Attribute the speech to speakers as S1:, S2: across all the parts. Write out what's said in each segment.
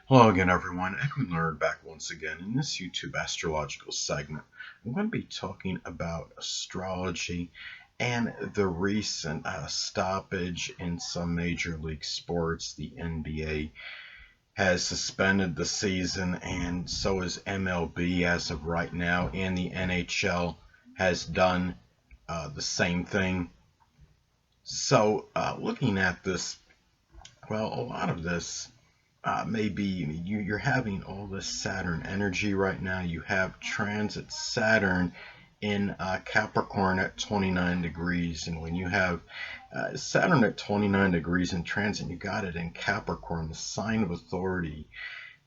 S1: Hello again, everyone. Edwin Learnard back once again in this YouTube astrological segment. I'm going to be talking about astrology and the recent stoppage in some major league sports. The NBA has suspended the season, and so is MLB as of right now, and the NHL has done the same thing. So, looking at this, well, a lot of this maybe you're having all this Saturn energy right now. You have transit Saturn in Capricorn at 29 degrees, and when you have Saturn at 29 degrees in transit, you got it in Capricorn, the sign of authority.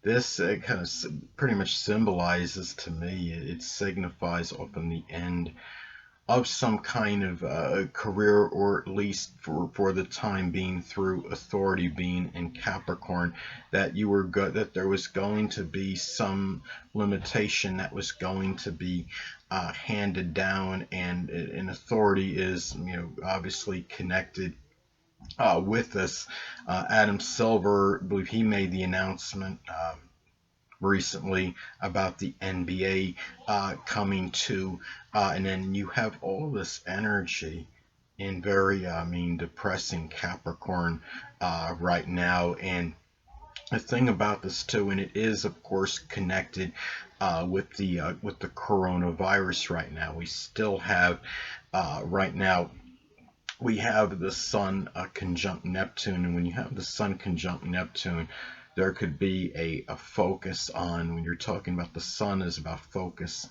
S1: This kind of pretty much symbolizes to me, it signifies often the end of some kind of career, or at least for the time being, through authority being in Capricorn, that you were good, that there was going to be some limitation that was going to be handed down, and authority is, obviously connected with this. Adam Silver, I believe he made the announcement recently about the NBA coming to, and then you have all this energy in very, depressing Capricorn right now. And the thing about this too, and it is of course connected with the coronavirus right now. We still have right now we have the Sun conjunct Neptune, and when you have the Sun conjunct Neptune, there could be a focus on, when you're talking about, the Sun is about focus,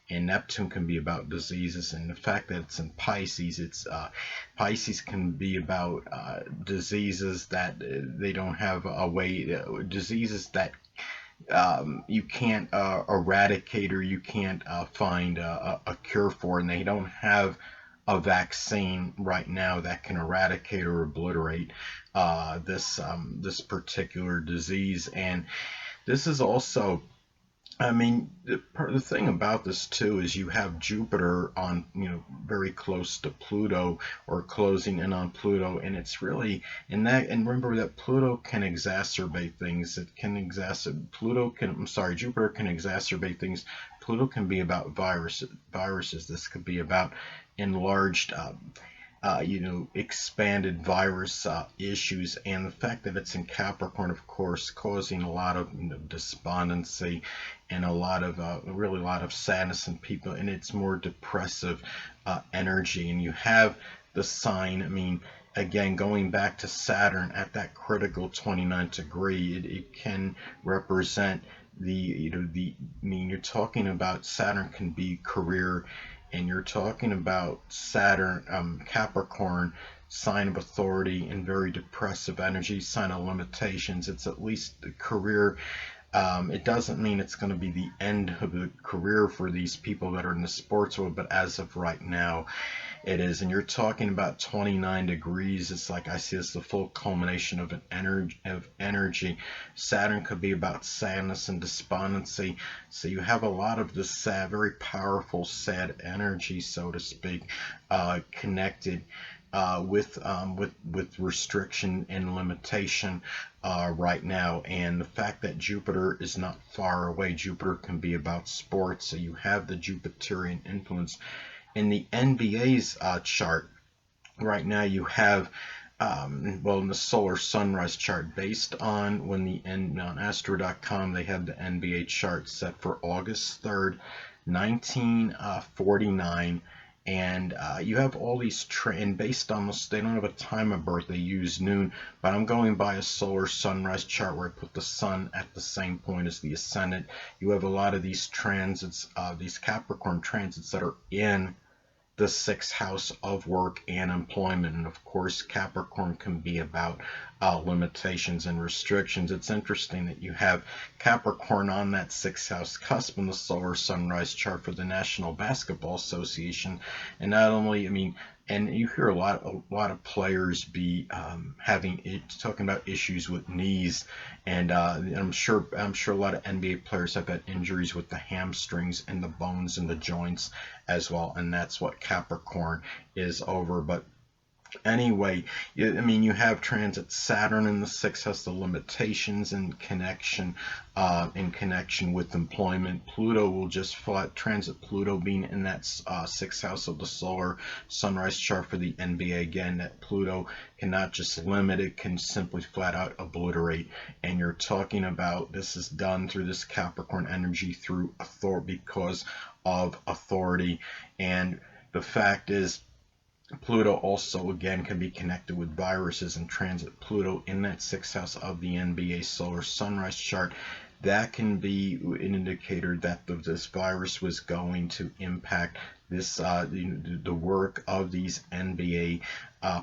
S1: and Neptune can be about diseases. And the fact that it's in Pisces, it's Pisces can be about diseases that they don't have a way, diseases that you can't eradicate, or you can't find a cure for, and they don't have a vaccine right now that can eradicate or obliterate this particular disease. And this is also, the thing about this too is you have Jupiter on, very close to Pluto, or closing in on Pluto, and it's really in that. And remember that Pluto can exacerbate things. It can exacerbate. Jupiter can exacerbate things. Pluto can be about viruses. This could be about enlarged expanded virus issues, and the fact that it's in Capricorn, of course, causing a lot of despondency, and a lot of really a lot of sadness in people, and it's more depressive energy. And you have the sign, again, going back to Saturn at that critical 29 degree, it can represent you're talking about Saturn can be career, and you're talking about Saturn, Capricorn, sign of authority, and very depressive energy, sign of limitations. It's at least the career. It doesn't mean it's going to be the end of the career for these people that are in the sports world, but as of right now, it is. And you're talking about 29 degrees. It's like, I see this the full culmination of an energy. Saturn could be about sadness and despondency. So you have a lot of this sad, very powerful, sad energy, so to speak, connected with restriction and limitation right now. And the fact that Jupiter is not far away, Jupiter can be about sports. So you have the Jupiterian influence in the NBA's chart right now. You have, in the solar sunrise chart, based on on Astro.com, they have the NBA chart set for August 3rd, 1949. And you have all these and based on this, they don't have a time of birth, they use noon, but I'm going by a solar sunrise chart where I put the sun at the same point as the ascendant. You have a lot of these transits, these Capricorn transits, that are in the sixth house of work and employment. And of course, Capricorn can be about limitations and restrictions. It's interesting that you have Capricorn on that sixth house cusp in the solar sunrise chart for the National Basketball Association. And not only, and you hear a lot of players be talking about issues with knees, and I'm sure a lot of NBA players have had injuries with the hamstrings and the bones and the joints as well, and that's what Capricorn is over. But Anyway, I mean, you have transit Saturn in the sixth house, the limitations in connection with employment. Pluto will just flat transit Pluto being in that sixth house of the solar sunrise chart for the NBA. Again, that Pluto cannot just limit, it can simply flat out obliterate. And you're talking about this is done through this Capricorn energy through authority, because of authority. And the fact is, Pluto also again can be connected with viruses, and transit Pluto in that sixth house of the NBA solar sunrise chart. That can be an indicator that this virus was going to impact this the work of these NBA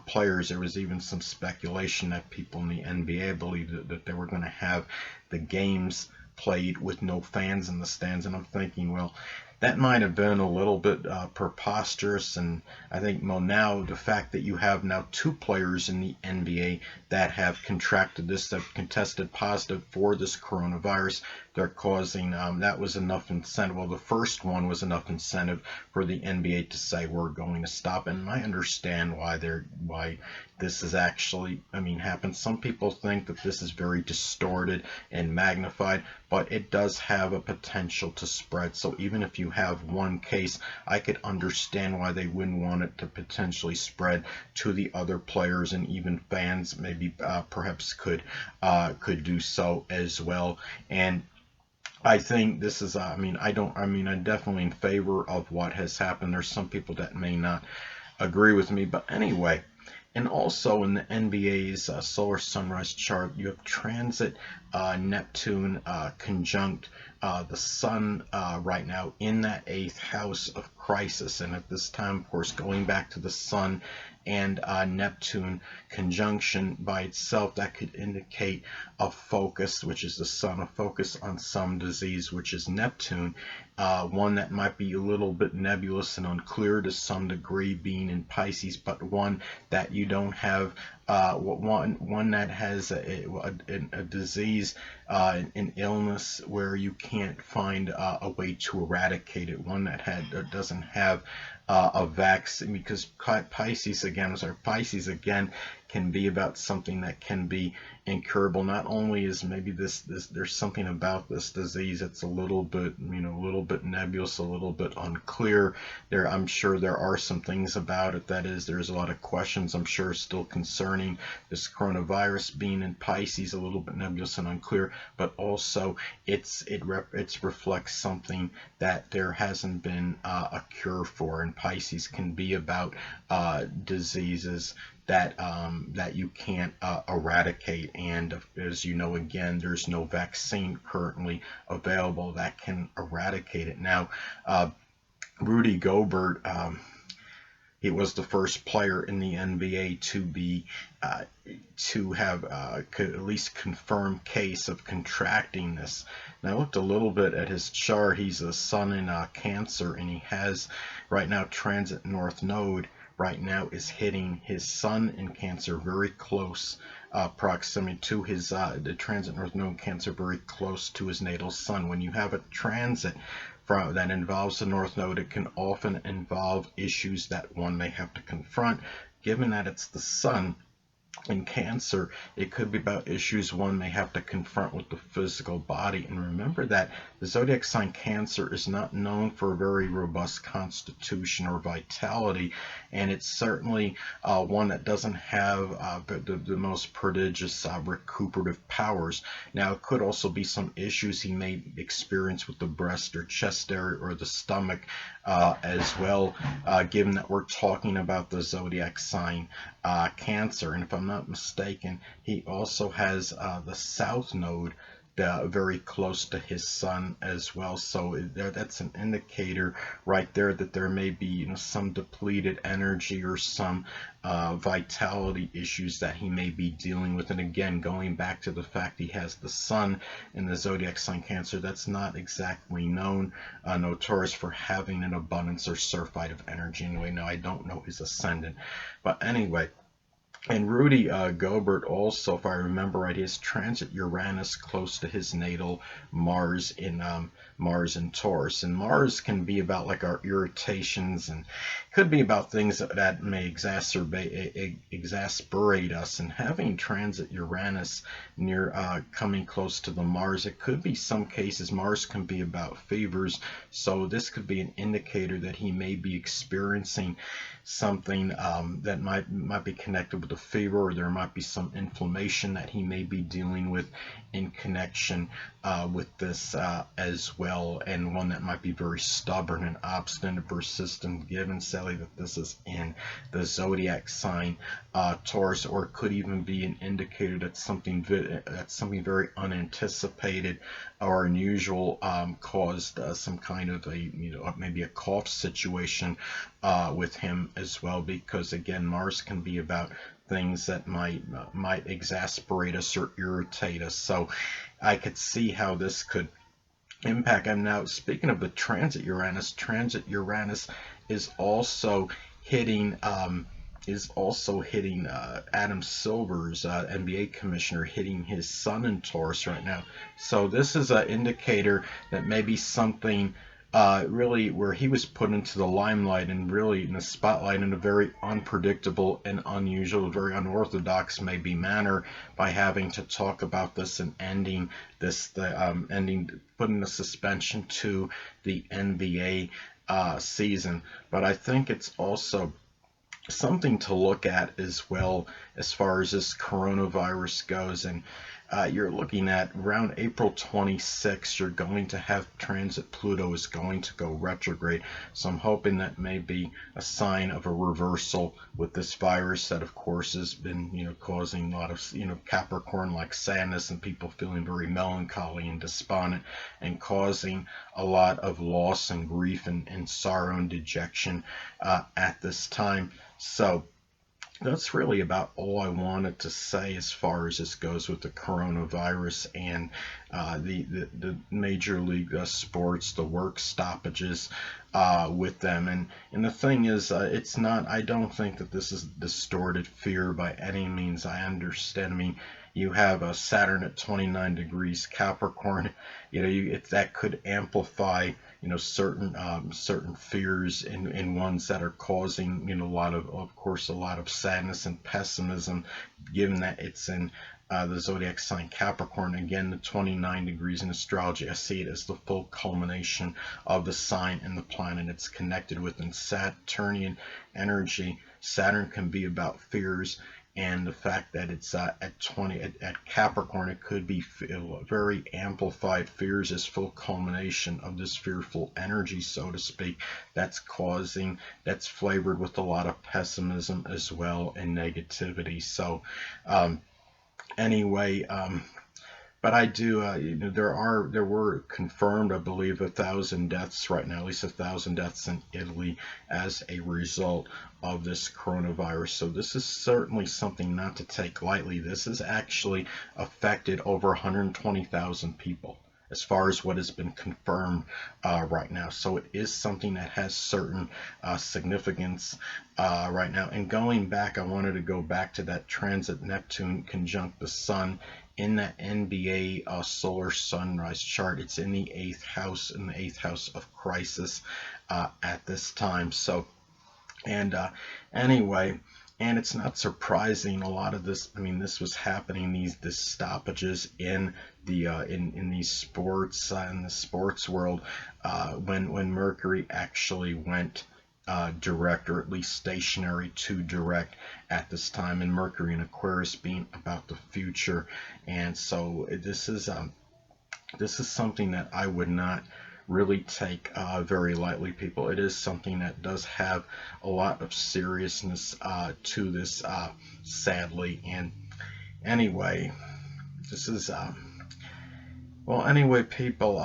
S1: players. There was even some speculation that people in the NBA believed that they were going to have the games played with no fans in the stands, and I'm thinking, well, that might have been a little bit preposterous. And I think, well, now the fact that you have now two players in the NBA that have contracted this, that have contested positive for this coronavirus, they're causing that was enough incentive. Well, the first one was enough incentive for the NBA to say we're going to stop. And I understand why this is actually, I mean, happens. Some people think that this is very distorted and magnified, but it does have a potential to spread. So even if you have one case, I could understand why they wouldn't want it to potentially spread to the other players, and even fans maybe perhaps could do so as well. And I think this is, I'm definitely in favor of what has happened. There's some people that may not agree with me, but anyway. And also in the NBA's solar sunrise chart, you have transit Neptune conjunct the Sun right now in that eighth house of crisis. And at this time, of course, going back to the Sun and Neptune conjunction by itself, that could indicate a focus, which is the Sun, a focus on some disease, which is Neptune, one that might be a little bit nebulous and unclear to some degree, being in Pisces, but one that you don't have, one that has a disease, an illness where you can't find a way to eradicate it, one that doesn't have a vaccine, because Pisces again can be about something that can be incurable. Not only is maybe this there's something about this disease that's a little bit nebulous, a little bit unclear. I'm sure there are some things about it there's a lot of questions, I'm sure, still concerning this coronavirus being in Pisces, a little bit nebulous and unclear, but also it reflects something that there hasn't been a cure for. And Pisces can be about diseases that you can't eradicate. And as you know, again, there's no vaccine currently available that can eradicate it. Now, Rudy Gobert, he was the first player in the NBA to have at least confirmed case of contracting this. And I looked a little bit at his chart. He's a Sun in Cancer, and he has right now transit North Node. Right now is hitting his Sun in Cancer, very close proximity to his the transit North Node Cancer, very close to his natal Sun. When you have a transit that involves the North Node, it can often involve issues that one may have to confront. Given that it's the Sun in Cancer, it could be about issues one may have to confront with the physical body. And remember that the zodiac sign Cancer is not known for a very robust constitution or vitality, and it's certainly one that doesn't have the most prodigious recuperative powers. Now, it could also be some issues he may experience with the breast or chest area or the stomach as well, given that we're talking about the zodiac sign Cancer. And if I'm not mistaken, he also has the South Node very close to his Sun as well. So that's an indicator right there that there may be some depleted energy or some vitality issues that he may be dealing with. And again, going back to the fact he has the Sun in the zodiac sign Cancer, that's not exactly notorious for having an abundance or surfeit of energy anyway. Now, I don't know his ascendant, but anyway, And Rudy Gobert also, if I remember right, he has transit Uranus close to his natal Mars in Taurus. And Mars can be about like our irritations, and could be about things that may exasperate us. And having transit Uranus near coming close to the Mars, it could be some cases Mars can be about fevers. So this could be an indicator that he may be experiencing something that might be connected with a fever, or there might be some inflammation that he may be dealing with in connection with this as well, and one that might be very stubborn and obstinate and persistent, given Sally that this is in the zodiac sign Taurus. Or it could even be an indicator that something very unanticipated or unusual caused some kind of maybe a cough situation with him as well, because again Mars can be about things that might exasperate us or irritate us. So I could see how this could impact. And now, speaking of the transit Uranus is also hitting Adam Silver's NBA commissioner, hitting his sun in Taurus right now. So this is an indicator that maybe something really where he was put into the limelight and really in the spotlight in a very unpredictable and unusual, very unorthodox maybe manner, by having to talk about this and putting a suspension to the NBA season. But I think it's also something to look at as well as far as this coronavirus goes. And you're looking at around April 26th, you're going to have transit. Pluto is going to go retrograde. So I'm hoping that may be a sign of a reversal with this virus that, of course, has been, causing a lot of, Capricorn-like sadness and people feeling very melancholy and despondent, and causing a lot of loss and grief and sorrow and dejection at this time. So that's really about all I wanted to say as far as this goes with the coronavirus and the major league sports, the work stoppages with them. And the thing is, it's not. I don't think that this is distorted fear by any means. I understand. I mean, you have a Saturn at 29 degrees Capricorn. That could amplify certain fears in ones that are causing a lot of sadness and pessimism, given that it's in the zodiac sign Capricorn. Again, the 29 degrees in astrology, I see it as the full culmination of the sign and the planet it's connected with. In Saturnian energy, Saturn can be about fears, and the fact that it's at Capricorn, it could be very amplified fears as full culmination of this fearful energy, so to speak, that's flavored with a lot of pessimism as well and negativity. So anyway, but I do, there were confirmed, I believe, 1,000 deaths right now, at least 1,000 deaths in Italy as a result of this coronavirus. So this is certainly something not to take lightly. This has actually affected over 120,000 people as far as what has been confirmed right now. So it is something that has certain significance right now. And going back, I wanted to go back to that transit Neptune conjunct the sun in that NBA solar sunrise chart. It's in the 8th house, of crisis at this time. So, and anyway, and it's not surprising. A lot of this, this was happening. This stoppages in the in these sports in the sports world when Mercury actually went direct, or at least stationary to direct at this time, and Mercury in Aquarius being about the future. And so this is something that I would not really take very lightly, people. It is something that does have a lot of seriousness to this, sadly. And anyway, this is well, anyway, people,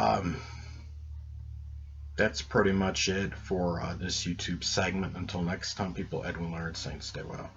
S1: that's pretty much it for this YouTube segment. Until next time, people, Edwin Learnard saying stay well.